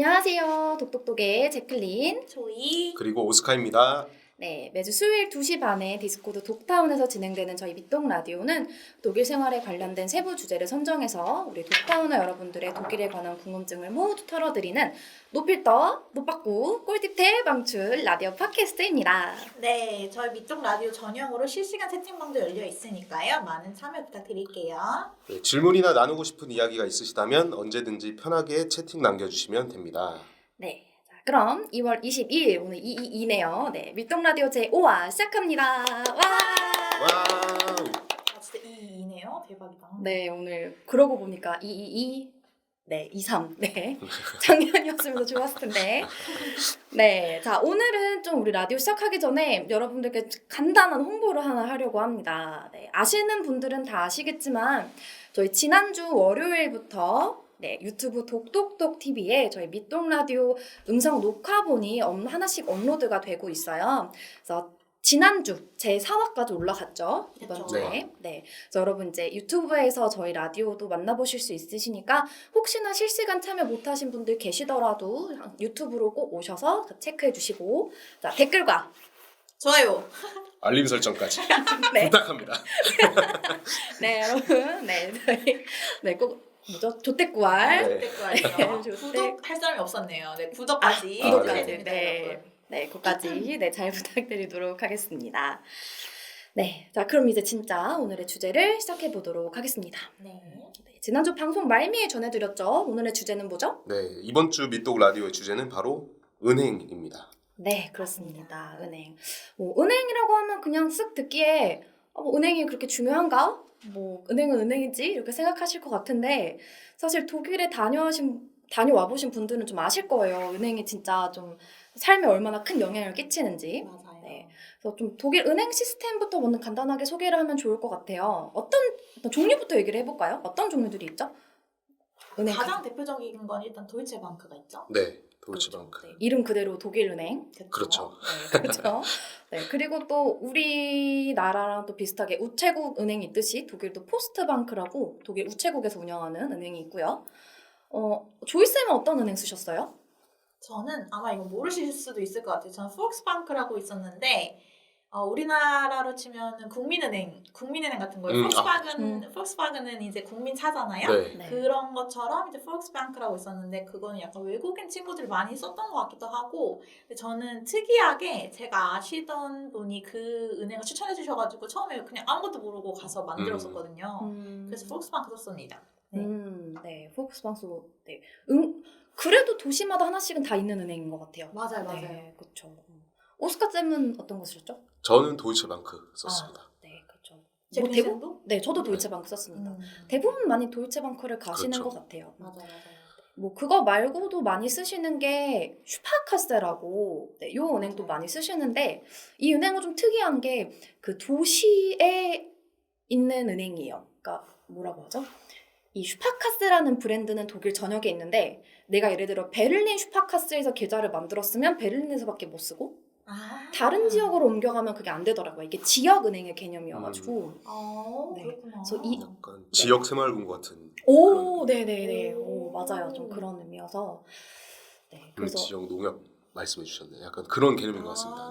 안녕하세요. 독독독의 제클린. 조이. 그리고 오스카입니다. 네, 매주 수요일 2시 반에 디스코드 독타운에서 진행되는 저희 밑독 라디오는 독일 생활에 관련된 세부 주제를 선정해서 우리 독타운어 여러분들의 독일에 관한 궁금증을 모두 털어드리는 노필터, 노빠꾸, 꿀팁 대방출 라디오 팟캐스트입니다. 네, 저희 밑쪽 라디오 전용으로 실시간 채팅방도 열려 있으니까요. 많은 참여 부탁드릴게요. 네, 질문이나 나누고 싶은 이야기가 있으시다면 언제든지 편하게 채팅 남겨주시면 됩니다. 네. 그럼 2월 22일 오늘 222네요. 네, 밑독 라디오 제5화 시작합니다. 와! 와우! 아, 진짜 이네요. 대박이다. 네, 오늘 그러고 보니까 222 네, 23. 네. 작년이었으면 더 좋았을 텐데. 네. 자, 오늘은 좀 우리 라디오 시작하기 전에 여러분들께 간단한 홍보를 하나 하려고 합니다. 네. 아시는 분들은 다 아시겠지만 저희 지난주 월요일부터 네, 유튜브 독독독 TV에 저희 밑독 라디오 음성 녹화본이 하나씩 업로드가 되고 있어요. 그래서 지난주 제 4화까지 올라갔죠. 이번 그렇죠. 주에. 네. 그래서 여러분 이제 유튜브에서 저희 라디오도 만나보실 수 있으시니까 혹시나 실시간 참여 못하신 분들 계시더라도 유튜브로 꼭 오셔서 체크해 주시고 자, 댓글과 좋아요. 알림 설정까지 네. 부탁합니다. 네, 여러분. 네. 저희 네, 꼭 뭐죠? 조댓구알. 네. 댓글이요. 네, 구독할 사람이 없었네요. 네, 구독까지. 구독까지. 해주셔야 됩니다, 네. 여러분. 네, 그까지 네, 잘 부탁드리도록 하겠습니다. 네, 자 그럼 이제 진짜 오늘의 주제를 시작해 보도록 하겠습니다. 네. 네, 지난주 방송 말미에 전해드렸죠. 오늘의 주제는 뭐죠? 네, 이번 주 밑독 라디오의 주제는 바로 은행입니다. 네, 그렇습니다. 은행. 뭐 은행이라고 하면 그냥 쓱 듣기에 뭐 은행이 그렇게 중요한가? 뭐 은행은 은행이지 이렇게 생각하실 것 같은데 사실 독일에 다녀와 보신 분들은 좀 아실 거예요. 은행이 진짜 좀 삶에 얼마나 큰 영향을 끼치는지. 맞아요. 네. 그래서 좀 독일 은행 시스템부터 먼저 간단하게 소개를 하면 좋을 것 같아요. 어떤 종류부터 얘기를 해볼까요? 어떤 종류들이 있죠? 은행 가장 대표적인 건 일단 도이체방크가 있죠. 네, 도이치방크. 네, 이름 그대로 독일 은행. 그렇죠. 네, 그렇죠. 네, 그리고 또 우리나라랑 또 비슷하게 우체국 은행이 있듯이 독일도 포스트방크라고 독일 우체국에서 운영하는 은행이 있고요. 조이 쌤은 어떤 은행 쓰셨어요? 저는 아마 이거 모르실 수도 있을 것 같아요. 저는 폭스방크라고 있었는데 우리나라로 치면은 국민은행 같은 거예요. 폭스바겐은 이제 국민차잖아요. 네. 네. 그런 것처럼 이제 폭스방크라고 있었는데 그거는 약간 외국인 친구들이 많이 썼던 것 같기도 하고 근데 저는 특이하게 제가 아시던 분이 그 은행을 추천해 주셔가지고 처음에 그냥 아무것도 모르고 가서 만들었었거든요. 그래서 폭스방크 썼습니다. 네. 네, 폭스방크. 네, 그래도 도시마다 하나씩은 다 있는 은행인 것 같아요. 맞아요. 네, 그렇죠. 오스카 쌤은 어떤 거 쓰셨죠? 저는 도이치방크 썼습니다. 네, 그렇죠. 뭐 제크니스도? 네, 저도 도이체방크 썼습니다. 음. 대부분 많이 도이체방크를 가시는 그렇죠. 것 같아요. 맞아요. 뭐 그거 말고도 많이 쓰시는 게 슈파카세라고 네, 요 은행도 맞아요. 많이 쓰시는데 이 은행은 좀 특이한 게 그 도시에 있는 은행이에요. 그러니까 뭐라고 하죠? 이 슈파카스라는 브랜드는 독일 전역에 있는데 내가 예를 들어 베를린 슈파카스에서 계좌를 만들었으면 베를린에서밖에 못 쓰고 다른 지역으로 옮겨가면 그게 안 되더라고요. 이게 지역 은행의 개념이어가지고. 네. 그렇구나. 그래서 이 약간 지역 새마을금고 같은 오, 그런 네네네. 오. 오, 맞아요. 좀 그런 의미여서. 네, 그래서 지역 농협 말씀해 주셨네요. 약간 그런 개념인 것 같습니다.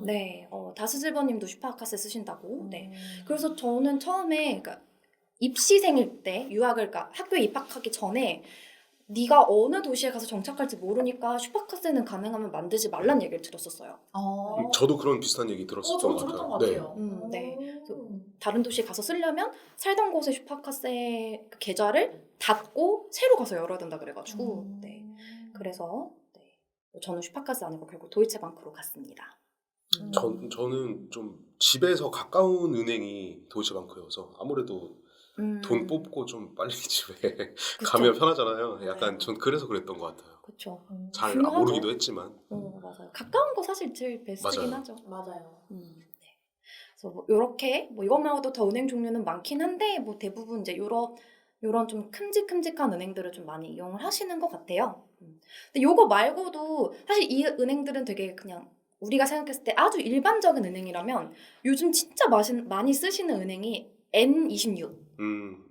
네. 네, 다스질버님도 슈파카세 쓰신다고. 네. 네. 그래서 저는 처음에 그러니까 입시생일 때 유학을 그러니까 학교에 입학하기 전에 네가 어느 도시에 가서 정착할지 모르니까 슈파카세는 가능하면 만들지 말란 얘기를 들었었어요. 저도 그런 비슷한 얘기 들었었던 저도 것 들었던 것 같아요. 같아요. 네. 다른 도시에 가서 쓰려면 살던 곳에 슈파카세 그 계좌를 닫고 새로 가서 열어야 된다 그래가지고 네. 그래서 네. 저는 슈파카세 아니고 결국 도이체방크로 갔습니다. 저는 좀 집에서 가까운 은행이 도이치방크여서 아무래도 돈 뽑고 좀 빨리 집에 가면 편하잖아요. 약간 전 그래서 그랬던 것 같아요. 그렇죠. 잘 중요하죠. 모르기도 했지만. 맞아요. 가까운 거 사실 제일 베스트긴 맞아요. 하죠. 맞아요. 네. 그래서 뭐 요렇게 뭐 이것 말고도 더 은행 종류는 많긴 한데 뭐 대부분 이제 요런 좀 큼직큼직한 은행들을 좀 많이 이용을 하시는 것 같아요. 근데 요거 말고도 사실 이 은행들은 되게 그냥 우리가 생각했을 때 아주 일반적인 은행이라면 요즘 진짜 많이 쓰시는 은행이 N26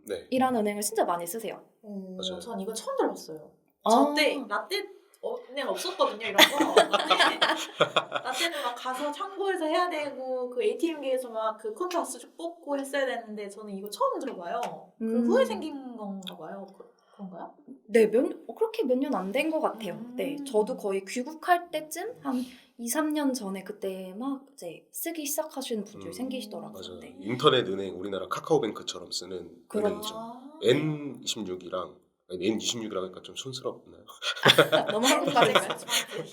네. 이라는 은행을 진짜 많이 쓰세요. 맞아요. 전 이거 처음 들어봤어요. 아. 저 때 라떼 은행 없었거든요 이런 거. 근데 나 때는 막 가서 창고에서 해야 되고 그 ATM기에서 막 그 콘트 악수쭉 뽑고 했어야 되는데 저는 이거 처음 들어봐요. 그 후에 생긴 건가 봐요. 그런가요? 네, 그렇게 몇 년 안 된 것 같아요. 네, 음. 저도 거의 귀국할 때쯤 한 2, 3년 전에 그때 막 이제 쓰기 시작하시는 분들이 생기시더라고요. 맞아요. 네. 인터넷 은행 우리나라 카카오뱅크처럼 쓰는 그렇죠. 은행이죠. 아. N26이랑 N26이라고 하니까 좀 촌스럽나요? 너무 한국말인가요?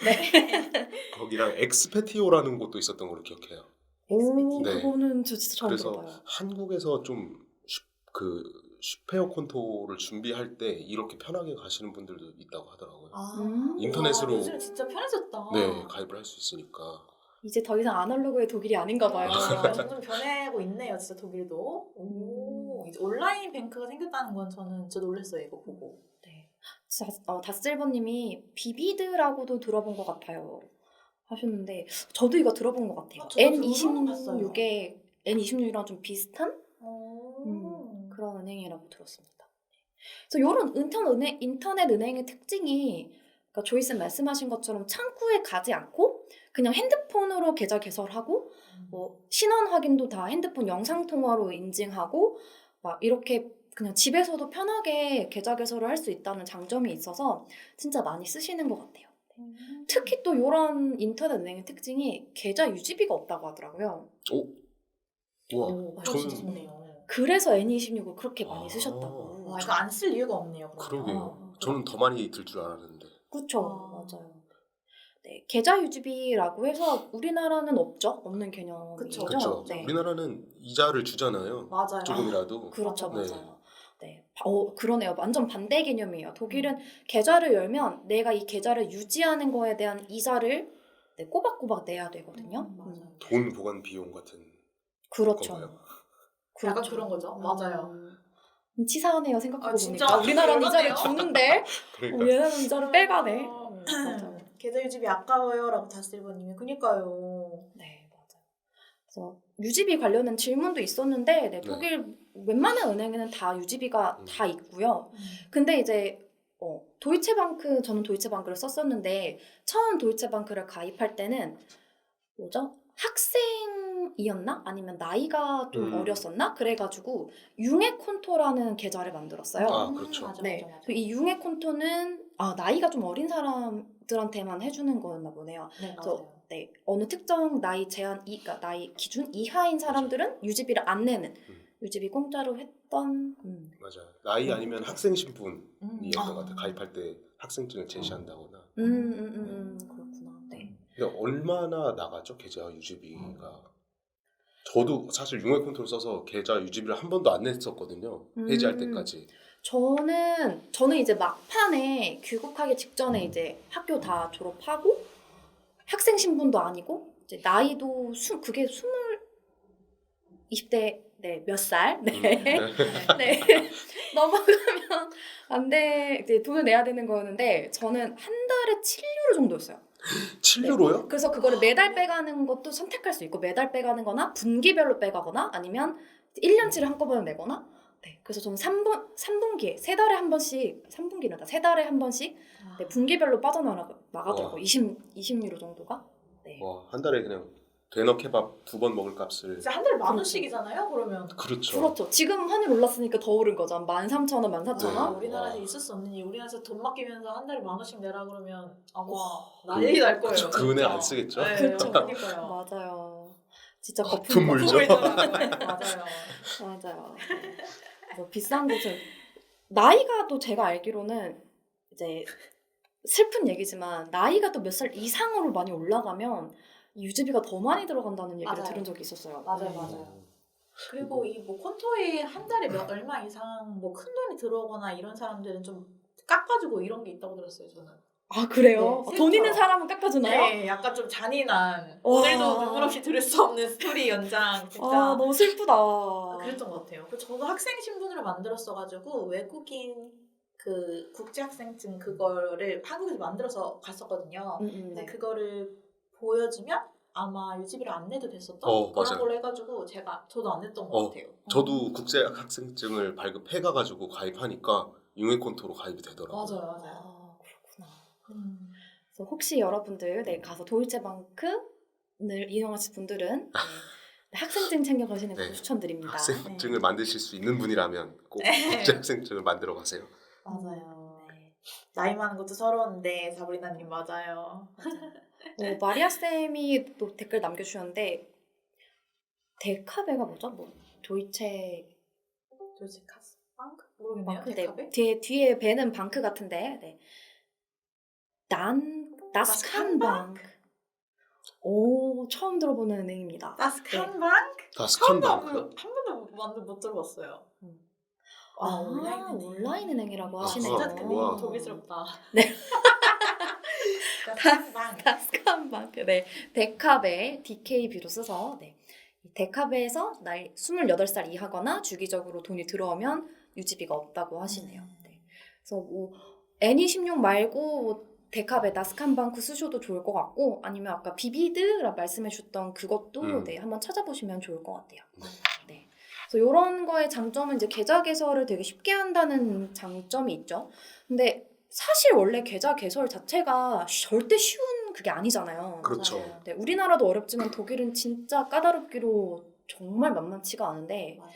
네. 거기랑 엑스페티오라는 곳도 있었던 걸로 기억해요. 오, 네. 그거는 저 진짜 처음 그래서 들어봐요. 한국에서 좀 슈페어 콘토를 준비할 때 이렇게 편하게 가시는 분들도 있다고 하더라고요. 인터넷으로 요즘 진짜 편해졌다. 네, 가입을 할 수 있으니까. 이제 더 이상 아날로그의 독일이 아닌가 봐요. 점점 변해고 있네요, 진짜 독일도. 오, 이제 온라인 뱅크가 생겼다는 건 저는 진짜 놀랐어요, 이거 보고. 네. 다스일버님이 비비드라고도 들어본 것 같아요 하셨는데 저도 이거 들어본 것 같아요. 저도 들어본 거 봤어요. N26이랑 좀 비슷한 그런 은행이라고 들었습니다. 그래서 이런 인터넷 은행의 특징이 그러니까 조이쌤 말씀하신 것처럼 창구에 가지 않고 그냥 핸드폰으로 계좌 개설하고 뭐 신원 확인도 다 핸드폰 영상 통화로 인증하고 막 이렇게 그냥 집에서도 편하게 계좌 개설을 할 수 있다는 장점이 있어서 진짜 많이 쓰시는 것 같아요. 특히 또 이런 인터넷 은행의 특징이 계좌 유지비가 없다고 하더라고요. 우와, 오, 진짜 저는 좋네요. 그래서 N26을 그렇게 많이 아. 쓰셨다고. 와, 이거 안 쓸 이유가 없네요. 그러면. 그러게요. 저는 더 많이 들 줄 알았는데. 그렇죠, 아. 맞아요. 네, 계좌 유지비라고 해서 우리나라는 없는 개념이죠. 그쵸. 그렇죠. 네. 우리나라는 이자를 주잖아요. 맞아요. 조금이라도. 그렇죠, 맞아요. 맞아요. 네, 그러네요. 완전 반대 개념이에요. 독일은 계좌를 열면 내가 이 계좌를 유지하는 거에 대한 이자를 네, 꼬박꼬박 내야 되거든요. 맞아요. 돈 보관 비용 같은 그렇죠. 건가요? 약간 그런 거죠. 맞아요. 치사하네요. 생각해보니까 진짜 우리나라는 이자를 열받네요. 주는데 그러니까 얘네는 이자를 빼가네. 맞아요. 계좌 유지비 아까워요라고 다스일버님이 그니까요. 네, 맞아요. 그래서 유지비 관련된 질문도 있었는데 네, 독일 웬만한 은행에는 다 유지비가 다 있고요. 근데 이제 저는 도이체방크를 썼었는데 처음 도이체방크를 가입할 때는 뭐죠? 학생이었나? 아니면 나이가 좀 어렸었나? 그래가지고 융해콘토라는 계좌를 만들었어요. 아, 그렇죠. 맞아, 네, 맞아, 맞아. 이 융해콘토는 나이가 좀 어린 사람들한테만 해주는 거였나 보네요. 네, 그래서 맞아요. 네, 어느 특정 나이 제한 그러니까 나이 기준 이하인 사람들은 유지비를 안 내는 유지비 공짜로 했던 맞아요. 나이 아니면 학생 신분이었던 아. 것 같아요. 가입할 때 학생증을 제시한다거나. 그렇구나. 네. 근데 얼마나 나가죠? 계좌 유지비가. 저도 사실 융해콘토를 써서 계좌 유지비를 한 번도 안 냈었거든요. 해지할 때까지. 저는 이제 막판에 귀국하기 직전에 이제 학교 다 졸업하고 학생 신분도 아니고 이제 나이도 그게 20대 네, 몇 살? 네. 네. 넘어가면 안 돼. 이제 돈을 내야 되는 거였는데 저는 한 달에 7유로 정도였어요. 7유로요? 그래서 그거를 매달 빼가는 것도 선택할 수 있고 매달 빼가는 거나 분기별로 빼가거나 아니면 1년치를 한꺼번에 내거나 네. 그래서 저는 3분기에 세 달에 한 번씩 3분기는 세 달에 한 번씩 네, 분기별로 빠져나가더라고요. 20유로 정도가. 네. 와, 한 달에 그냥 되너 케밥 2번 먹을 값을. 진짜 한 달에 10,000원씩이잖아요, 그러면. 그렇죠. 그렇죠. 지금 환율 올랐으니까 더 오른 거죠. 13,000원, 14,000원. 네. 우리나라에서 와. 있을 수 없는 일. 우리나라에서 돈 맡기면서 한 달에 10,000원씩 내라 그러면 아마 난리 날 거예요. 그쵸, 그 은행 안 쓰겠죠? 네, 그쵸. 그러니까요. 맞아요. 진짜 거품 물죠. 맞아요. 맞아요. 그래서 비싼 곳은 나이가 또 제가 알기로는 이제 슬픈 얘기지만 나이가 또 몇 살 이상으로 많이 올라가면 이 유지비가 더 많이 들어간다는 얘기를 맞아요. 들은 적이 있었어요. 맞아요. 그리고 이 뭐 콘토에 한 달에 얼마 이상 뭐 큰 돈이 들어오거나 이런 사람들은 좀 깎아주고 이런 게 있다고 들었어요, 저는. 아 그래요? 네, 돈 있는 슬퍼요. 사람은 깎아주나요? 네, 약간 좀 잔인한. 와. 오늘도 눈물 없이 들을 수 없는 스토리 연장. 진짜. 아 너무 슬프다. 그랬던 것 같아요. 저도 학생 신분으로 만들었어가지고 외국인 그 국제학생증 그거를 한국에서 만들어서 갔었거든요. 근데 네. 그거를 보여주면 아마 유지비를 안 내도 됐었던 그런 맞아요. 걸로 해가지고 저도 안 냈던 것 같아요. 저도 국제 학생증을 발급해가지고 가입하니까 융해콘토로 가입이 되더라고요. 맞아요. 아 그렇구나. 그래서 혹시 여러분들 가서 도이체방크를 이용하실 분들은 학생증 챙겨가시는 거 네. 추천드립니다. 학생증을 만드실 수 있는 분이라면 꼭 네. 국제 학생증을 만들어 가세요. 맞아요. 네. 나이 많은 것도 서러운데 사브리나님 맞아요. 마리아 쌤이 또 댓글 남겨주셨는데 데카베가 뭐죠? 뭐 도이체 도대체 카스 방크 모르겠네요. 방크 데카베? 뒤에 배는 방크 같은데 다스칸방크. 오 처음 들어보는 은행입니다. 다스칸방크? 다스칸방크. 한 번도 완전 못 들어봤어요. 온라인 은행이라고 아, 하시네요. 진짜 근데 우와. 독일스럽다. 네. 다스칸방크. 다스칸방크. 네. 데카베 DKB로 써서 이 데카베에서 나이 28살 이하거나 주기적으로 돈이 들어오면 유지비가 없다고 하시네요. 네. 그래서 뭐 N26 말고 뭐 데카베 다스칸방크 쓰셔도 좋을 것 같고 아니면 아까 비비드라 말씀해 주셨던 그것도 한번 찾아보시면 좋을 것 같아요. 네. 그래서 이런 거의 장점은 이제 계좌 개설을 되게 쉽게 한다는 장점이 있죠. 근데 사실 원래 계좌 개설 자체가 절대 쉬운 그게 아니잖아요. 그렇죠. 맞아요. 네, 우리나라도 어렵지만 독일은 진짜 까다롭기로 정말 만만치가 않은데 맞아요.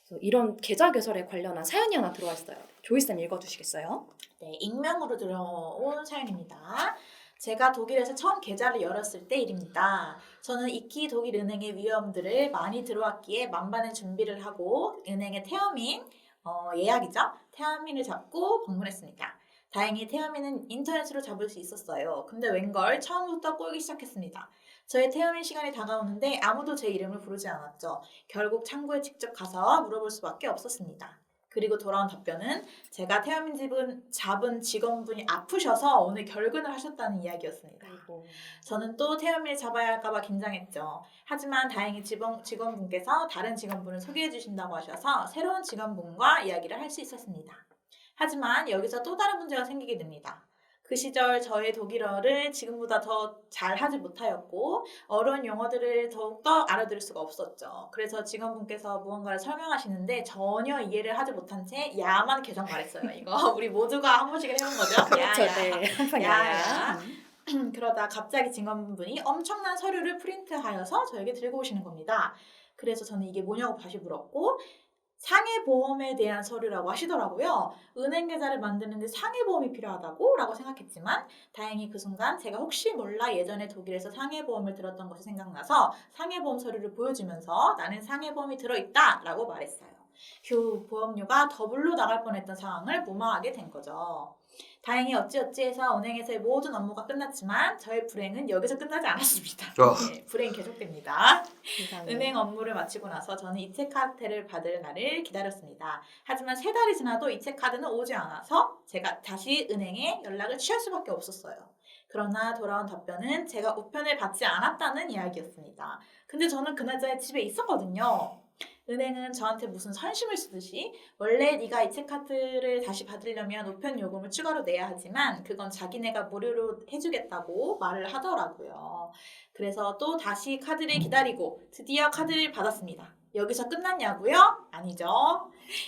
그래서 이런 계좌 개설에 관련한 사연이 하나 들어와 있어요. 조이쌤 읽어주시겠어요? 네, 익명으로 들어온 사연입니다. 제가 독일에서 처음 계좌를 열었을 때 일입니다. 저는 익히 독일 은행의 위험들을 많이 들어왔기에 만반의 준비를 하고 은행의 태어민, 예약이죠. 태어민을 잡고 방문했습니다. 다행히 태어민은 인터넷으로 잡을 수 있었어요. 근데 웬걸 처음부터 꼬이기 시작했습니다. 저의 태어민 시간이 다가오는데 아무도 제 이름을 부르지 않았죠. 결국 창구에 직접 가서 물어볼 수밖에 없었습니다. 그리고 돌아온 답변은 제가 태어민 집은 잡은 직원분이 아프셔서 오늘 결근을 하셨다는 이야기였습니다. 저는 또 태어민을 잡아야 할까봐 긴장했죠. 하지만 다행히 직원분께서 다른 직원분을 소개해 주신다고 하셔서 새로운 직원분과 이야기를 할 수 있었습니다. 하지만 여기서 또 다른 문제가 생기게 됩니다. 그 시절 저의 독일어를 지금보다 더 잘하지 못하였고 어려운 용어들을 더욱더 알아들을 수가 없었죠. 그래서 직원분께서 무언가를 설명하시는데 전혀 이해를 하지 못한 채 야만 계속 말했어요. 이거 우리 모두가 한 번씩 해본 거죠? 그렇죠. 야. 네. 항상 야야. 야야. 그러다 갑자기 직원분이 엄청난 서류를 프린트하여서 저에게 들고 오시는 겁니다. 그래서 저는 이게 뭐냐고 다시 물었고 상해보험에 대한 서류라고 하시더라고요. 은행 계좌를 만드는데 상해보험이 필요하다고? 라고 생각했지만 다행히 그 순간 제가 혹시 몰라 예전에 독일에서 상해보험을 들었던 것이 생각나서 상해보험 서류를 보여주면서 나는 상해보험이 들어있다 라고 말했어요. 휴, 보험료가 더블로 나갈 뻔했던 상황을 무마하게 된 거죠. 다행히 어찌어찌해서 은행에서의 모든 업무가 끝났지만 저의 불행은 여기서 끝나지 않았습니다. 네, 불행이 계속됩니다. 세상에. 은행 업무를 마치고 나서 저는 이체카드를 받을 날을 기다렸습니다. 하지만 3달이 지나도 이체카드는 오지 않아서 제가 다시 은행에 연락을 취할 수밖에 없었어요. 그러나 돌아온 답변은 제가 우편을 받지 않았다는 이야기였습니다. 근데 저는 그날짜에 집에 있었거든요. 은행은 저한테 무슨 선심을 쓰듯이 원래 네가 이체카드를 다시 받으려면 우편 요금을 추가로 내야 하지만 그건 자기네가 무료로 해주겠다고 말을 하더라고요. 그래서 또 다시 카드를 기다리고 드디어 카드를 받았습니다. 여기서 끝났냐고요? 아니죠.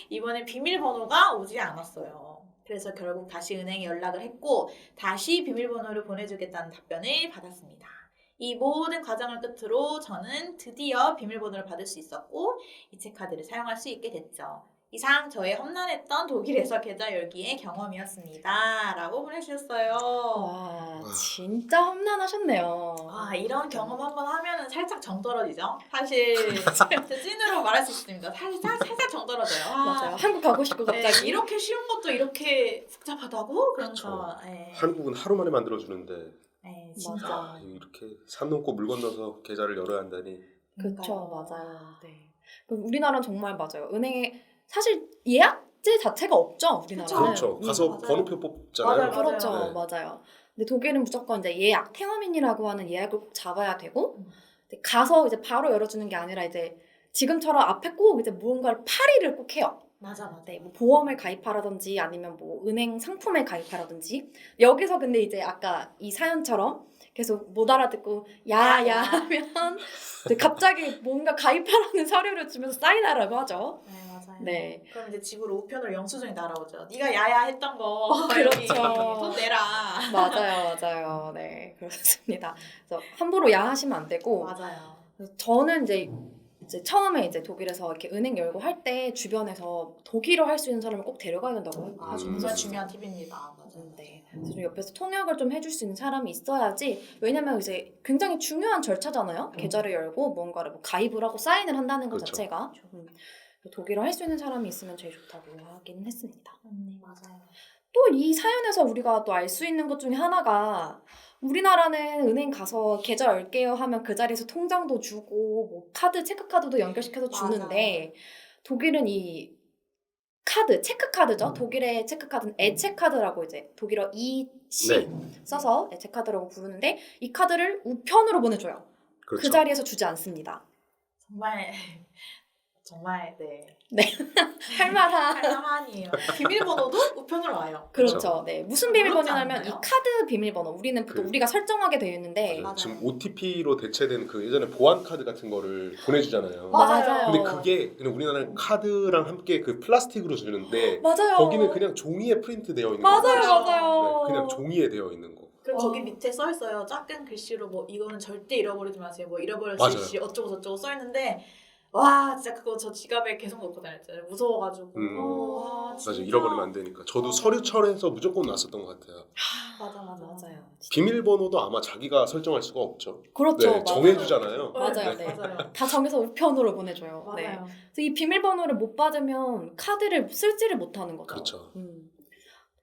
이번엔 비밀번호가 오지 않았어요. 그래서 결국 다시 은행에 연락을 했고 다시 비밀번호를 보내주겠다는 답변을 받았습니다. 이 모든 과정을 끝으로 저는 드디어 비밀번호를 받을 수 있었고 이체카드를 사용할 수 있게 됐죠. 이상 저의 험난했던 독일에서 계좌 열기의 경험이었습니다. 라고 보내주셨어요. 와 진짜 험난하셨네요. 이런 경험 한번 하면은 살짝 정 떨어지죠? 사실 찐으로 말할 수 있습니다. 살짝 정 떨어져요. 맞아요. 한국 가고 싶고 갑자기. 이렇게 쉬운 것도 이렇게 복잡하다고? 그러면서 한국은 하루 만에 만들어주는데 진짜 맞아. 이렇게 산 넘고 물 건너서 계좌를 열어야 한다니. 그렇죠, 맞아요. 네. 우리나라는 정말 맞아요. 은행에 사실 예약제 자체가 없죠, 우리나라는. 그렇죠. 가서 맞아요. 번호표 뽑잖아요. 맞아요. 그렇죠, 네. 맞아요. 근데 독일은 무조건 이제 예약, 태어민이라고 하는 예약을 꼭 잡아야 되고 가서 이제 바로 열어주는 게 아니라 이제 지금처럼 앞에 꼭 이제 무언가를 팔이를 꼭 해요. 맞아. 네, 뭐 보험을 가입하라든지 아니면 뭐 은행 상품에 가입하라든지 여기서 근데 이제 아까 이 사연처럼 계속 못 알아듣고 야야 하면 갑자기 뭔가 가입하라는 서류를 주면서 사인하라고 하죠. 네, 맞아요. 네. 그럼 이제 집으로 우편으로 영수증이 날아오죠. 네가 야야 했던 거 여기 그렇죠. 돈 내라. 맞아요. 네, 그렇습니다. 그래서 함부로 야하시면 안 되고, 맞아요. 저는 이제 처음에 이제 독일에서 이렇게 은행 열고 할 때 주변에서 독일어 할 수 있는 사람을 꼭 데려가야 된다고 하시는 정말 거예요. 중요한 팁입니다. 맞아요. 네. 그래서 좀 옆에서 통역을 좀 해줄 수 있는 사람이 있어야지. 왜냐면 이제 굉장히 중요한 절차잖아요. 계좌를 열고 뭔가를 뭐 가입을 하고 사인을 한다는 것 그렇죠. 자체가. 독일어 할 수 있는 사람이 있으면 제일 좋다고 하긴 했습니다. 맞아요. 또 이 사연에서 우리가 또 알 수 있는 것 중에 하나가, 우리나라는 은행 가서 계좌 열게요 하면 그 자리에서 통장도 주고 뭐 카드, 체크카드도 연결시켜서 주는데, 독일은 이 카드, 체크카드죠. 독일의 체크카드는 에체카드라고 이제 독일어 EC 써서 에체카드라고 부르는데, 이 카드를 우편으로 보내줘요. 그렇죠. 그 자리에서 주지 않습니다. 정말 네. 할만한. 할만이에요. 비밀번호도 우편으로 와요. 그렇죠. 네. 무슨 비밀번호냐면 이 않나요? 카드 비밀번호. 우리는 보통 우리가 설정하게 되어 있는데. 맞아요. 맞아요. 지금 OTP로 대체된 그 예전에 보안 카드 같은 거를 보내주잖아요. 맞아요. 근데 그게 그냥 우리나라는 카드랑 함께 그 플라스틱으로 주는데 맞아요. 거기는 그냥 종이에 프린트 되어 있는 맞아요, 거예요. 맞아요. 네, 그냥 종이에 되어 있는 거. 그리고 거기 밑에 써 있어요. 작은 글씨로 뭐 이거는 절대 잃어버리지 마세요. 뭐 잃어버렸을 맞아요. 시 어쩌고 저쩌고 써 있는데, 와 진짜 그거 저 지갑에 계속 넣고 다녔잖아요. 무서워가지고. 와, 맞아, 진짜. 잃어버리면 안 되니까. 저도 맞아. 서류철에서 무조건 놨었던 것 같아요. 맞아요. 비밀번호도 아마 자기가 설정할 수가 없죠. 그렇죠. 네, 맞아요. 정해주잖아요. 맞아요. 네. 네. 맞아요. 다 정해서 우편으로 보내줘요. 네. 맞아요. 그래서 이 비밀번호를 못 받으면 카드를 쓰지를 못하는 거죠. 그렇죠.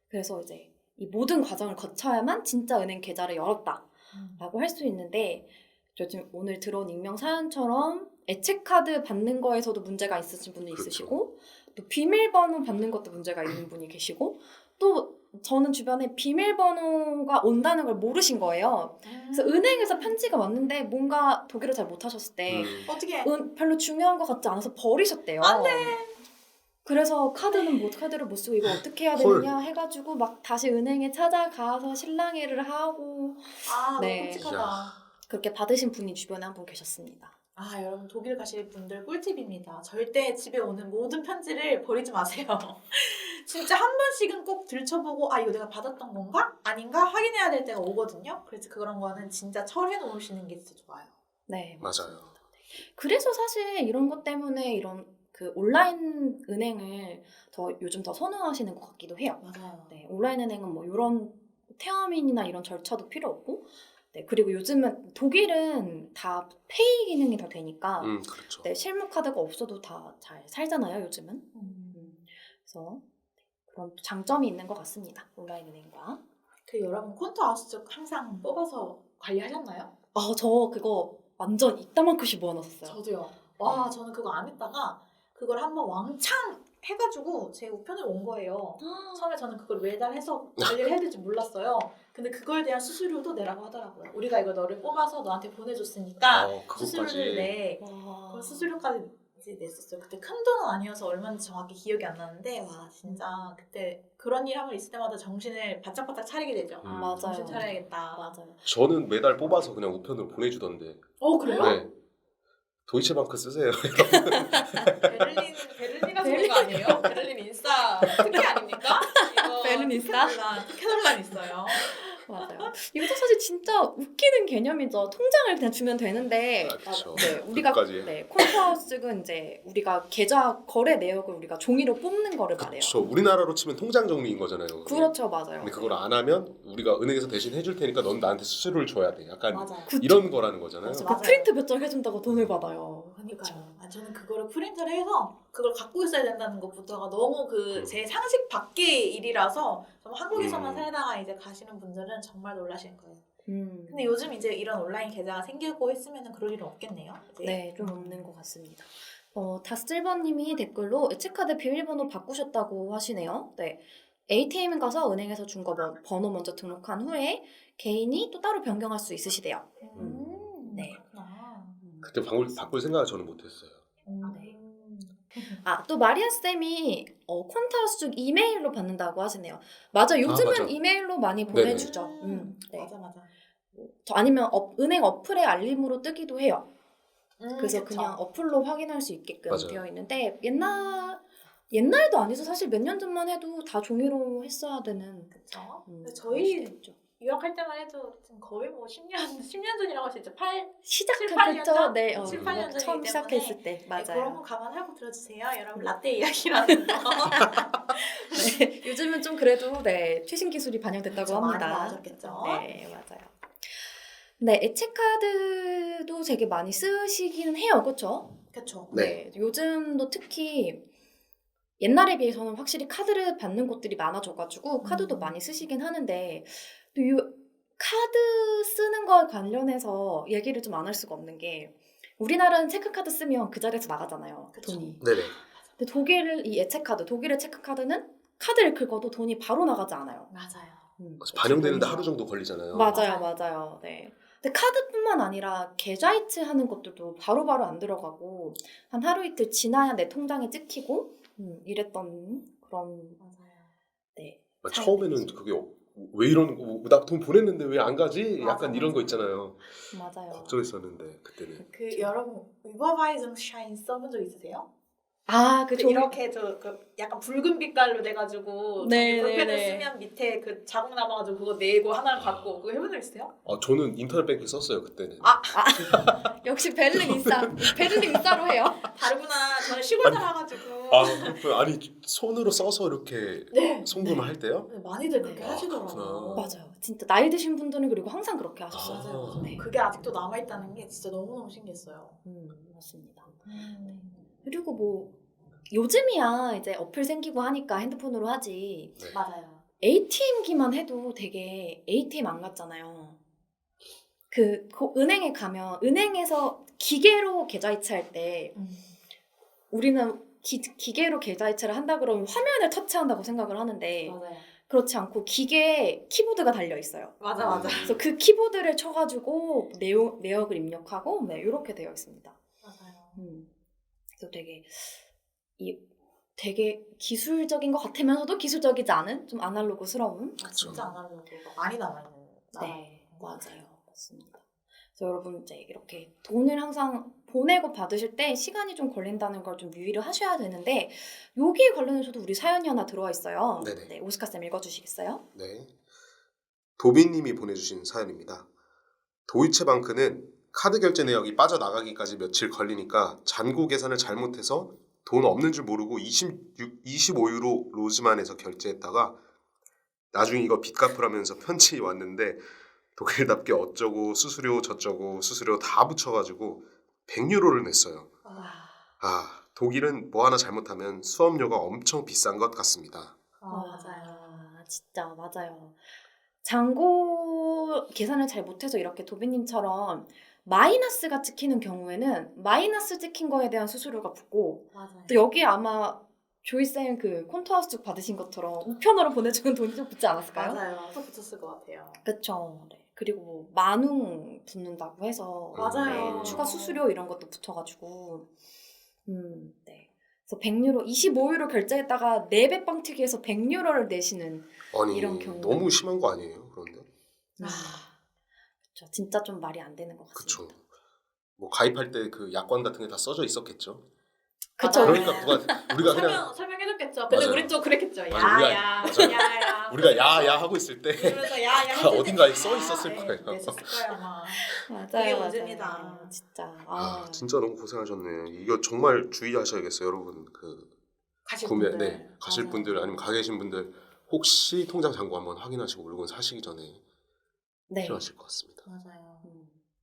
그래서 이제 이 모든 과정을 거쳐야만 진짜 은행 계좌를 열었다라고 할 수 있는데, 저 지금 오늘 들어온 익명 사연처럼 에체카드 받는 거에서도 문제가 있으신 분이 그렇죠. 있으시고, 또 비밀번호 받는 것도 문제가 있는 분이 계시고, 또 저는 주변에 비밀번호가 온다는 걸 모르신 거예요. 그래서 은행에서 편지가 왔는데 뭔가 독일어 잘 못하셨을 때 어떻게? 별로 중요한 것 같지 않아서 버리셨대요. 안 돼. 그래서 카드를 못 쓰고 이거 어떻게 해야 되느냐 해가지고 막 다시 은행에 찾아가서 실랑이를 하고 네. 너무 끔찍하다. 그렇게 받으신 분이 주변에 한 분 계셨습니다. 여러분 독일 가실 분들 꿀팁입니다. 절대 집에 오는 모든 편지를 버리지 마세요. 진짜 한 번씩은 꼭 들춰보고 이거 내가 받았던 건가? 아닌가? 확인해야 될 때가 오거든요. 그래서 그런 거는 진짜 철해 놓으시는 게 진짜 좋아요. 네, 맞아요. 그래서 사실 이런 것 때문에 이런 그 온라인 은행을 요즘 더 선호하시는 것 같기도 해요. 맞아요. 네, 온라인 은행은 뭐 이런 태어민이나 이런 절차도 필요 없고, 네, 그리고 요즘은 독일은 다 페이 기능이 다 되니까 그렇죠. 네, 실물 카드가 없어도 다 잘 살잖아요, 요즘은. 그래서 그런 장점이 있는 것 같습니다, 온라인 은행과. 여러분 콘트아우스증 항상 뽑아서 관리하셨나요? 저 그거 완전 이따만큼씩 모아놨었어요. 저도요. 저는 그거 안 했다가 그걸 한번 왕창 해가지고 제 우편으로 온 거예요. 처음에 저는 그걸 매달해서 관리를 해야 될지 몰랐어요. 근데 그거에 대한 수수료도 내라고 하더라고요. 우리가 이거 너를 뽑아서 너한테 보내줬으니까 수수료를 그것까지. 내. 와. 그 수수료까지 이제 냈었어요. 그때 큰 돈은 아니어서 얼마인지 정확히 기억이 안 나는데 진짜 그때 그런 일 한번 있을 때마다 정신을 바짝바짝 차리게 되죠. 맞아요. 정신 차려야겠다. 맞아요. 저는 매달 뽑아서 그냥 우편으로 보내주던데. 그래요? 네. 도이체방크 쓰세요. 베를린이가 좋은 거 아니에요? 베를린 인싸 특혜 아닙니까? 이거 베를린 인싸? 특혜 논란 있어요. 맞아요. 이것도 사실 진짜 웃기는 개념이죠. 통장을 그냥 주면 되는데, 그렇죠. 네, 우리가 콘트하우스는 이제 우리가 계좌 거래 내역을 우리가 종이로 뽑는 거를 말해요. 그렇죠. 우리나라로 치면 통장 정리인 거잖아요. 그게. 그렇죠, 맞아요. 근데 그걸 안 하면 우리가 은행에서 대신 해줄 테니까 넌 나한테 수수료를 줘야 돼. 약간 맞아요. 이런 거라는 거잖아요. 맞아. 그 프린트 몇 장 해준다고 돈을 받아요. 그러니까요. 저는 그거를 프린트를 해서 그걸 갖고 있어야 된다는 것부터가 너무 제 상식 밖의 일이라서 정말 한국에서만 살다가 이제 가시는 분들은 정말 놀라실 거예요. 근데 요즘 이제 이런 온라인 계좌가 생기고 했으면 그럴 일은 없겠네요. 이제. 네, 좀 없는 것 같습니다. 다스틸버님이 댓글로 에체카드 비밀번호 바꾸셨다고 하시네요. 네, ATM 가서 은행에서 준 거 번호 먼저 등록한 후에 개인이 또 따로 변경할 수 있으시대요. 네. 그렇구나. 그때 바꿀 생각을 저는 못했어요. 네. 또 마리아 쌤이 콘트하우스 이메일로 받는다고 하시네요. 맞아, 요즘은 맞아. 이메일로 많이 보내주죠. 네. 맞아. 아니면 은행 어플에 알림으로 뜨기도 해요. 그래서 그쵸. 그냥 어플로 확인할 수 있게끔 맞아요. 되어 있는데 옛날도 아니죠. 사실 몇 년 전만 해도 다 종이로 했어야 되는 그쵸? 그런 저희 시대였죠. 유학할 때만 해도 지금 거의 뭐 10년 전이라고 할 수 있죠. 7, 8 시작했죠. 년 네, 전? 7, 8년 전이기 처음 때문에 시작했을 때 네, 그런 거 맞아요. 감안하고 들어주세요. 여러분 라떼 이야기라는 거. 네, 요즘은 좀 그래도 네 최신 기술이 반영됐다고 그쵸, 많이 합니다. 나아졌겠죠. 네, 맞아요. 네, 애체 카드도 되게 많이 쓰시기는 해요, 그렇죠? 그쵸. 네. 요즘도 특히 옛날에 비해서는 확실히 카드를 받는 곳들이 많아져가지고 카드도 많이 쓰시긴 하는데 또 이 카드 쓰는 거 관련해서 얘기를 좀 안 할 수가 없는 게 우리나라는 체크카드 쓰면 그 자리에서 나가잖아요, 그쵸. 돈이. 네네. 근데 독일은 이 애체 카드, 독일의 체크카드는 카드를 긁어도 돈이 바로 나가지 않아요. 맞아요. 반영되는데 하루 정도 걸리잖아요. 맞아요. 네. 근데 카드뿐만 아니라 계좌이체 하는 것들도 바로바로 안 들어가고 한 하루 이틀 지나야 내 통장에 찍히고 이랬던 그런 맞아요. 네. 처음에는 그게 왜 이런 거, 나 돈 보냈는데 왜 안 가지? 약간 맞아, 이런 거 맞아. 있잖아요. 맞아요. 걱정했었는데 그때는. 여러분 überweisungsschein 써본 적 있으세요? 아, 그 이렇게 그 약간 붉은 빛깔로 돼가지고 네, 볼펜을 네, 네. 쓰면 밑에 그 자국 남아가지고 그거 내고 하나를 갖고 그거 해본 적 있으세요? 저는 인터넷 뱅킹 썼어요 그때는. 역시 베를린 인싸로 해요. 다르구나. 저는 시골 살아가지고. 그렇구나. 아니 손으로 써서 이렇게 네. 송금을 할 때요? 네, 많이들 그렇게 네. 하시더라고요. 그렇구나. 맞아요. 진짜 나이 드신 분들은 그리고 항상 그렇게 하셨어요. 맞아요. 네. 그게 아직도 남아있다는 게 진짜 너무너무 신기했어요. 맞습니다. 그리고 뭐 요즘이야 이제 어플 생기고 하니까 핸드폰으로 하지. 네. 맞아요. ATM기만 해도 되게 ATM 안 같잖아요. 그 은행에 가면 은행에서 기계로 계좌이체할 때 우리는 기계로 계좌이체를 한다 그러면 화면을 터치한다고 생각을 하는데 맞아요. 그렇지 않고 기계에 키보드가 달려 있어요. 맞아. 그래서 그 키보드를 쳐가지고 내역을 입력하고 네, 이렇게 되어 있습니다. 맞아요. 그래서 되게 기술적인 것 같으면서도 기술적이지 않은 좀 아날로그스러운. 진짜 아날로그가 많이 남아있는. 네, 맞아요. 맞습니다. 그래서 여러분 이제 이렇게 돈을 항상 보내고 받으실 때 시간이 좀 걸린다는 걸 좀 유의를 하셔야 되는데 여기에 관련해서도 우리 사연이 하나 들어와 있어요. 네네. 네, 오스카 쌤 읽어주시겠어요? 네. 도비님이 보내주신 사연입니다. 도이체방크는 카드 결제 내역이 빠져나가기까지 며칠 걸리니까 잔고 계산을 잘못해서 돈 없는 줄 모르고 25유로 로즈만에서 결제했다가 나중에 이거 빚 갚으라면서 편지 왔는데 독일답게 어쩌고 수수료 저쩌고 수수료 다 붙여가지고 100유로를 냈어요. 독일은 뭐 하나 잘못하면 수업료가 엄청 비싼 것 같습니다. 맞아요. 진짜 맞아요. 잔고 계산을 잘 못해서 이렇게 도비님처럼 마이너스가 찍히는 경우에는 마이너스 찍힌 거에 대한 수수료가 붙고 맞아요. 또 여기에 아마 조이쌤 그 콘토하우스 받으신 것처럼 우편으로 보내주는 돈이 좀 붙지 않았을까요? 맞아요. 또 붙었을 것 같아요. 그쵸. 네. 그리고 뭐 만웅 붙는다고 해서 맞아요. 네, 추가 수수료 이런 것도 붙여가지고 네. 그래서 100유로, 25유로 결제했다가 4배 빵튀기해서 100유로를 내시는 아니 이런 경우. 너무 심한 거 아니에요? 그런데? 그쵸. 진짜 좀 말이 안 되는 것 같습니다. 그쵸. 뭐 가입할 때 그 약관 같은 게 다 써져 있었겠죠. 그쵸. 그러니까 우리가 그냥 설명해줬겠죠. 근데 맞아요. 우리 또 그랬겠죠. 맞아요. 야야. 우리가 야야 하고 있을 때 그러면서 야야. 다 어딘가에 써 있었을 거예요. 네, 있었을 거예요 아마. 맞아요. 그게 맞아요. 문제입니다. 진짜. 진짜 너무 고생하셨네. 이거 정말 주의하셔야겠어요, 여러분. 그 가실 구매, 분들. 가실 맞아요. 분들 아니면 가 계신 분들 혹시 통장 잔고 한번 확인하시고 물건 사시기 전에 네. 필요하실 것 같습니다. 맞아요.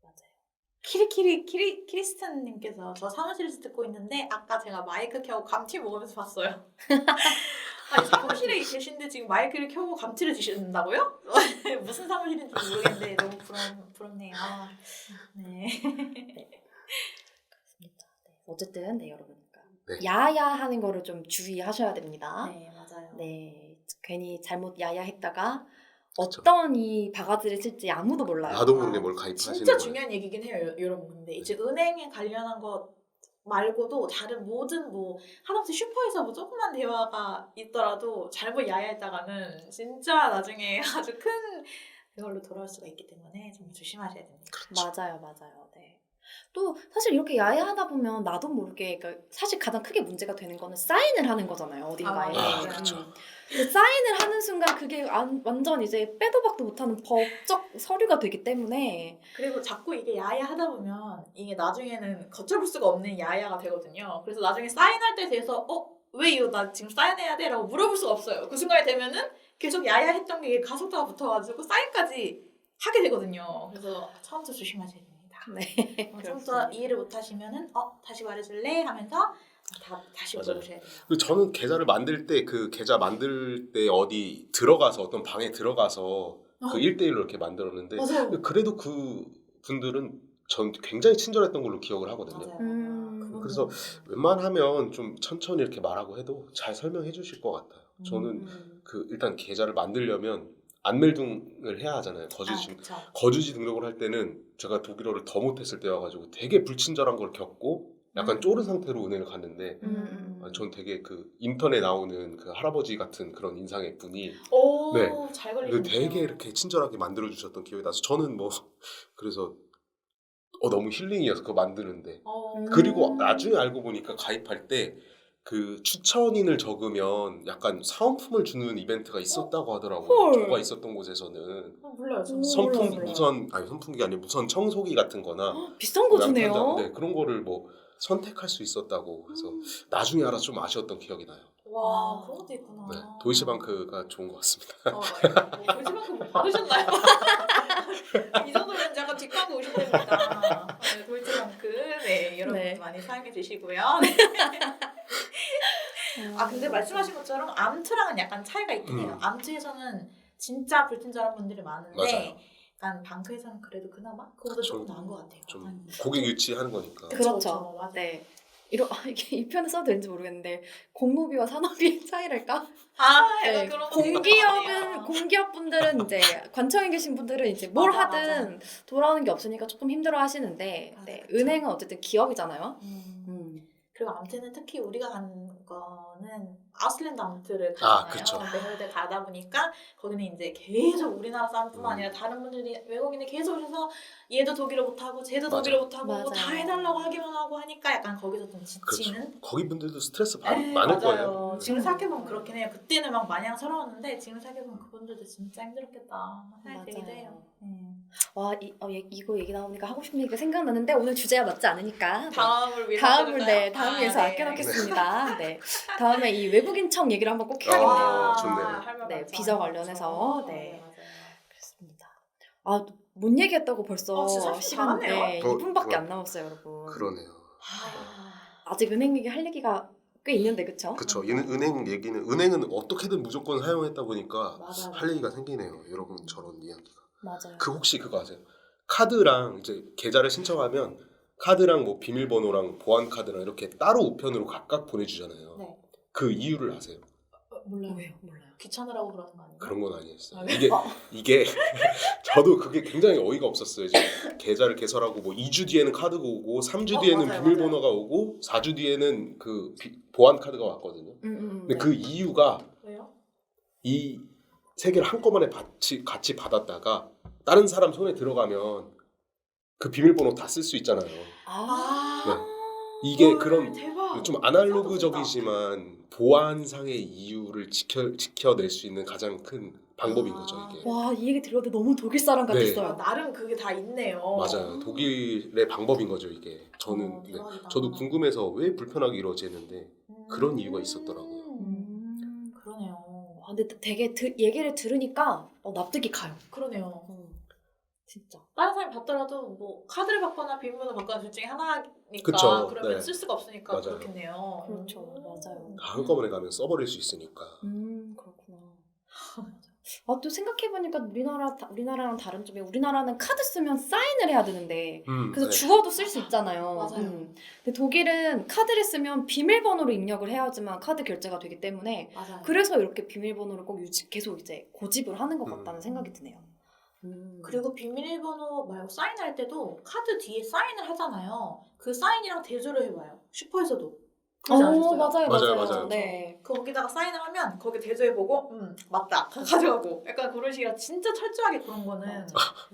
맞아요. 키리스탄님께서 저 사무실에서 듣고 있는데 아까 제가 마이크 켜고 감튀 먹으면서 봤어요. 아니, 사무실에 계신데 지금 마이크를 켜고 감튀를 드신다고요? 무슨 사무실인지 모르겠는데 너무 부럽네요. 네. 그렇습니다. 네. 어쨌든 네 여러분 네. 야야 하는 거를 좀 주의하셔야 됩니다. 네, 맞아요. 네. 괜히 잘못 야야 했다가 그쵸. 어떤 이 바가지를 칠지 아무도 몰라요. 나도 모르게 뭘 가입하시는 진짜 거예요. 중요한 얘기긴 해요, 여러분. 근데 이제 은행에 관련한 것 말고도 다른 모든 뭐 하다못해 슈퍼에서 뭐 조그만 대화가 있더라도 잘못 야야했다가는 진짜 나중에 아주 큰 그걸로 돌아올 수가 있기 때문에 정말 조심하셔야 됩니다. 맞아요. 네. 또 사실 이렇게 야외하다 보면 나도 모르게 그러니까 사실 가장 크게 문제가 되는 거는 사인을 하는 거잖아요 어딘가에. 아, 그쵸. 그 사인을 하는 순간 그게 완전 이제 빼도 박도 못하는 법적 서류가 되기 때문에 그리고 자꾸 이게 야야 하다 보면 이게 나중에는 걷잡을 수가 없는 야야가 되거든요. 그래서 나중에 사인할 때 돼서 왜 이거 나 지금 사인해야 돼? 라고 물어볼 수가 없어요. 그 순간이 되면은 계속 야야 했던 게 가속도가 붙어가지고 사인까지 하게 되거든요. 그래서 처음부터 조심하셔야 됩니다. 네. 처음부터 이해를 못 하시면은 다시 말해줄래? 하면서 다시 맞아요. 물어보셔야 돼요. 그리고 저는 계좌를 만들 때 그 계좌 만들 때 어디 들어가서 어떤 방에 들어가서 그 1대1로 이렇게 만들었는데 맞아요. 그래도 그 분들은 전 굉장히 친절했던 걸로 기억을 하거든요. 맞아요. 음. 그래서 웬만하면 좀 천천히 이렇게 말하고 해도 잘 설명해 주실 것 같아요. 저는 그 일단 계좌를 만들려면 안멜등을 해야 하잖아요. 그쵸. 거주지 등록을 할 때는 제가 독일어를 더 못했을 때여가지고 되게 불친절한 걸 겪고 약간 쪼른 상태로 은행을 갔는데 전 되게 그 인터넷 나오는 그 할아버지 같은 그런 인상의 분이 네. 잘 걸리셨네요. 되게 이렇게 친절하게 만들어 주셨던 기억이 나서 저는 뭐 그래서 너무 힐링이어서 그거 만드는데 그리고 나중에 알고 보니까 가입할 때 그 추천인을 적으면 약간 사은품을 주는 이벤트가 있었다고 하더라고요. 헐. 저가 있었던 곳에서는 몰라요. 저는. 몰라요. 선풍기 아니고 무선 청소기 같은 거나 비싼 거 주네요. 네, 그런 거를 뭐 선택할 수 있었다고 그래서 나중에 알아서 좀 아쉬웠던 기억이 나요. 와, 그런 것도 있구나. 네, 도이치방크가 좋은 것 같습니다. 도이치방크 뭐 받으셨나요? 이 정도면 약간 뒷광고 오셔도 됩니다. 네, 도이치방크 여러분 네. 많이 사용해 주시고요. 근데 말씀하신 것처럼 암트랑은 약간 차이가 있긴 해요. 암트에서는 진짜 불친절한 분들이 많은데 맞아요. 약간 방크에서는 그래도 그나마 그거보다 조금 나은 것 같아요. 좀 고객 유치하는 거니까. 그렇죠. 맞아요. 네. 이게 이 표현 써도 되는지 모르겠는데 공모비와 산업비의 차이랄까? 약간 그런 거 공기업분들은 이제 관청에 계신 분들은 이제 뭘 맞아, 하든 돌아오는 게 없으니까 조금 힘들어 하시는데 맞아, 네, 그쵸. 은행은 어쨌든 기업이잖아요. 그리고 암트는 특히 우리가 간 거는 아웃슬랜드 암트를 가잖아요. 그쵸. 매월대 가다 보니까 거기는 이제 계속 우리나라 사람뿐만 아니라 다른 분들이 외국인이 계속 오셔서 얘도 독일어 못하고 쟤도 맞아. 독일어 못하고 맞아요. 다 해달라고 하기만 하고 하니까 약간 거기서 좀 지치는. 그렇죠. 거기 분들도 스트레스 네, 많을 맞아요. 거예요. 지금 생각해보면 그렇긴 해요. 그때는 막 마냥 서러웠는데 지금 생각해보면 그분들도 진짜 힘들었겠다 생각이 들기도 해요. 와, 이거 얘기 나오니까 하고 싶은 얘기가 생각나는데 오늘 주제가 맞지 않으니까 다음을 위해서 다음 위해서 아껴놓겠습니다. 네. 다음에 이 외국인청 얘기를 한번 꼭 해야겠네요. 좋네요. 네, 비자 관련해서 네. 맞아요. 그렇습니다. 못 얘기했다고 벌써 진짜 30분 시간 나갔네요. 2분밖에 안 남았어요, 여러분. 그러네요. 아직 은행 얘기 할 얘기가 꽤 있는데 그쵸? 그렇죠. 은행은 어떻게든 무조건 사용했다 보니까 맞아요. 할 얘기가 생기네요. 여러분 저런 이야기가. 맞아요. 혹시 그거 아세요? 카드랑 이제 계좌를 신청하면 카드랑 뭐 비밀번호랑 보안 카드랑 이렇게 따로 우편으로 각각 보내주잖아요. 네. 그 이유를 아세요? 몰라요. 왜요? 몰라요. 귀찮으라고 그러는 거 아니에요? 그런 건 아니었어요. 네. 이게 저도 그게 굉장히 어이가 없었어요. 이제 계좌를 개설하고 뭐 2주 뒤에는 카드가 오고 3주 뒤에는 맞아요, 비밀번호가 오고 4주 뒤에는 그 보안 카드가 왔거든요. 근데 네. 그 이유가 왜요? 이 세 개를 한꺼번에 같이 받았다가 다른 사람 손에 들어가면 그 비밀번호 다 쓸 수 있잖아요. 이게 그런 대박. 좀 아날로그적이지만 보안상의 이유를 지켜낼 수 있는 가장 큰 방법인 거죠 이게. 와, 이 얘기 들었는데 너무 독일 사람 네. 같았어요. 나름 그게 다 있네요. 맞아요. 독일의 방법인 거죠 이게. 저는 네. 대박이다. 저도 궁금해서 왜 불편하게 이루어지는데 그런 이유가 있었더라고요. 그러네요. 근데 되게 얘기를 들으니까 납득이 가요. 그러네요. 진짜. 다른 사람이 받더라도 뭐 카드를 받거나 비밀번호 받거나 둘 중에 하나니까 그쵸. 그러면 네. 쓸 수가 없으니까 맞아요. 그렇겠네요. 그렇죠. 맞아요. 다 한꺼번에 가면 써버릴 수 있으니까. 그렇구나. 또 생각해보니까 우리나라랑 다른 점이 우리나라는 카드 쓰면 사인을 해야 되는데 그래서 네. 죽어도 쓸 수 있잖아요. 맞아요. 근데 독일은 카드를 쓰면 비밀번호로 입력을 해야지만 카드 결제가 되기 때문에 맞아요. 그래서 이렇게 비밀번호를 꼭 계속 이제 고집을 하는 것 같다는 생각이 드네요. 그리고 비밀번호 말고 사인할 때도 카드 뒤에 사인을 하잖아요. 그 사인이랑 대조를 해봐요. 슈퍼에서도. 그러지 않았어요? 맞아요, 맞아요, 맞아요. 맞아요. 네. 거기다가 사인을 하면 거기 대조해보고 맞다 가져가고 약간 그런 식이라 진짜 철저하게 그런 거는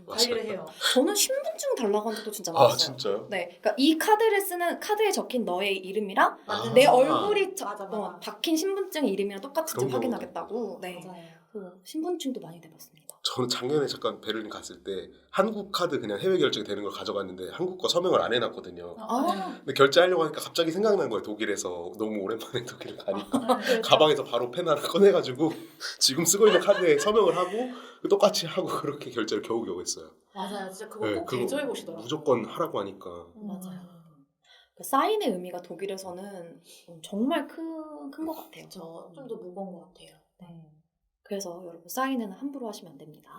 관리를 해요. 저는 신분증 달라고 한 적도 진짜 아 많았어요. 진짜요? 네, 그러니까 이 카드를 쓰는 카드에 적힌 너의 이름이랑 아. 내 얼굴이 맞아. 박힌 신분증 이름이랑 똑같이 그런 확인하겠다고. 네, 맞아요. 신분증도 많이 내봤습니다. 저는 작년에 잠깐 베를린 갔을 때 한국 카드 그냥 해외 결제가 되는 걸 가져갔는데 한국 거 서명을 안 해놨거든요. 아, 근데 결제하려고 하니까 갑자기 생각난 거예요. 독일에서 너무 오랜만에 독일을 가니까 가방에서 바로 펜 하나 꺼내가지고 지금 쓰고 있는 카드에 서명을 하고 똑같이 하고 그렇게 결제를 겨우겨우 했어요. 맞아요. 진짜 그거 네, 꼭 그거 대조해 보시더라고요. 무조건 하라고 하니까. 맞아요. 그 사인의 의미가 독일에서는 정말 큰 것 같아요. 좀 더 무거운 것 같아요. 네. 그래서 여러분 사인은 함부로 하시면 안 됩니다.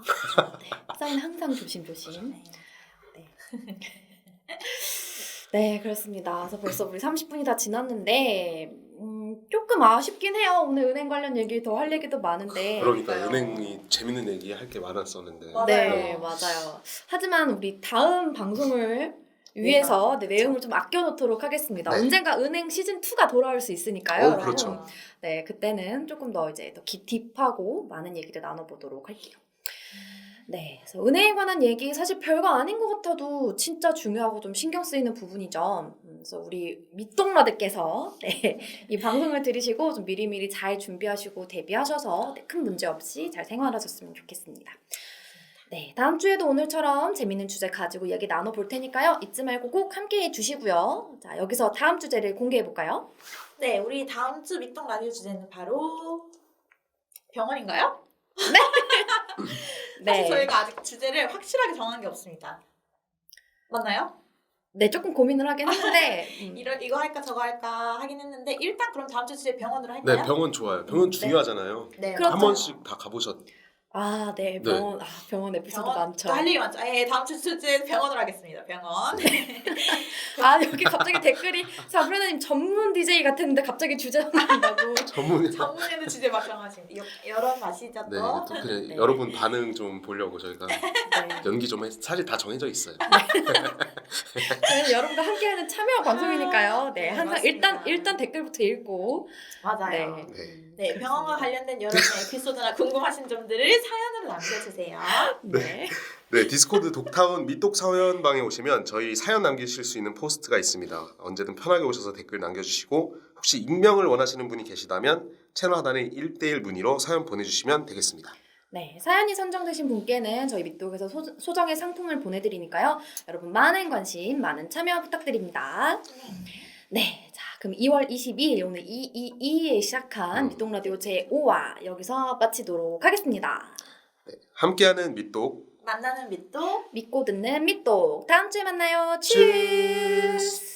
네. 사인 항상 조심조심. 네. 네, 그렇습니다. 그래서 벌써 우리 30분이 다 지났는데 조금 아쉽긴 해요. 오늘 은행 관련 얘기 더 할 얘기도 많은데. 그러니까 그러니까요. 은행이 재밌는 얘기 할 게 많았었는데. 맞아요. 네, 맞아요. 하지만 우리 다음 방송을 위해서 내용을 좀 아껴놓도록 하겠습니다. 네. 언젠가 은행 시즌 2가 돌아올 수 있으니까요. 여러분. 그렇죠. 네, 그때는 조금 더 이제 더 딥하고 많은 얘기를 나눠보도록 할게요. 네, 그래서 은행에 관한 얘기 사실 별거 아닌 것 같아도 진짜 중요하고 좀 신경 쓰이는 부분이죠. 그래서 우리 밑동라들께서 네, 이 방송을 들으시고 좀 미리미리 잘 준비하시고 대비하셔서 큰 문제 없이 잘 생활하셨으면 좋겠습니다. 네, 다음 주에도 오늘처럼 재밌는 주제 가지고 얘기 나눠볼 테니까요. 잊지 말고 꼭 함께해 주시고요. 자, 여기서 다음 주제를 공개해 볼까요? 네, 우리 다음 주 밑동 라디오 주제는 바로 병원인가요? 사실 저희가 아직 주제를 확실하게 정한 게 없습니다. 맞나요? 네, 조금 고민을 하긴 했는데 이거 할까 저거 할까 하긴 했는데 일단 그럼 다음 주 주제 병원으로 할까요? 네, 병원 좋아요. 병원 중요하잖아요. 네, 그렇죠. 한 번씩 다 가보셨. 아, 네, 병원 에피소드 많죠. 할 얘기 많죠. 예, 다음 주 주제 병원으로 하겠습니다. 병원. 아, 여기 갑자기 댓글이 사브레나님 전문 DJ 같았는데 갑자기 주제 나온다고. 전문이. 전문에는 주제 막 정하십니다. 여러 가시죠 네, 또. 또 그냥 네. 여러분 반응 좀 보려고 저희가 네. 연기 좀 사실 다 정해져 있어요. 저희는 여러분과 함께하는 참여 방송이니까요. 네, 네, 항상 맞습니다. 일단 댓글부터 읽고. 맞아요. 네. 네. 네, 병원과 관련된 여러분의 에피소드나 궁금하신 점들을 사연으로 남겨주세요. 네. 네, 디스코드 독타운 밑독 사연방에 오시면 저희 사연 남기실 수 있는 포스트가 있습니다. 언제든 편하게 오셔서 댓글 남겨주시고 혹시 익명을 원하시는 분이 계시다면 채널 하단에 1:1 문의로 사연 보내주시면 되겠습니다. 네, 사연이 선정되신 분께는 저희 밑독에서 소정의 상품을 보내드리니까요. 여러분 많은 관심, 많은 참여 부탁드립니다. 네, 자 그럼 2월 22일 오늘 222에 시작한 밑독 라디오 제5화 여기서 마치도록 하겠습니다. 네, 함께하는 밑독 만나는 밑도 믿고 듣는 밑독 다음 주에 만나요. 치즈.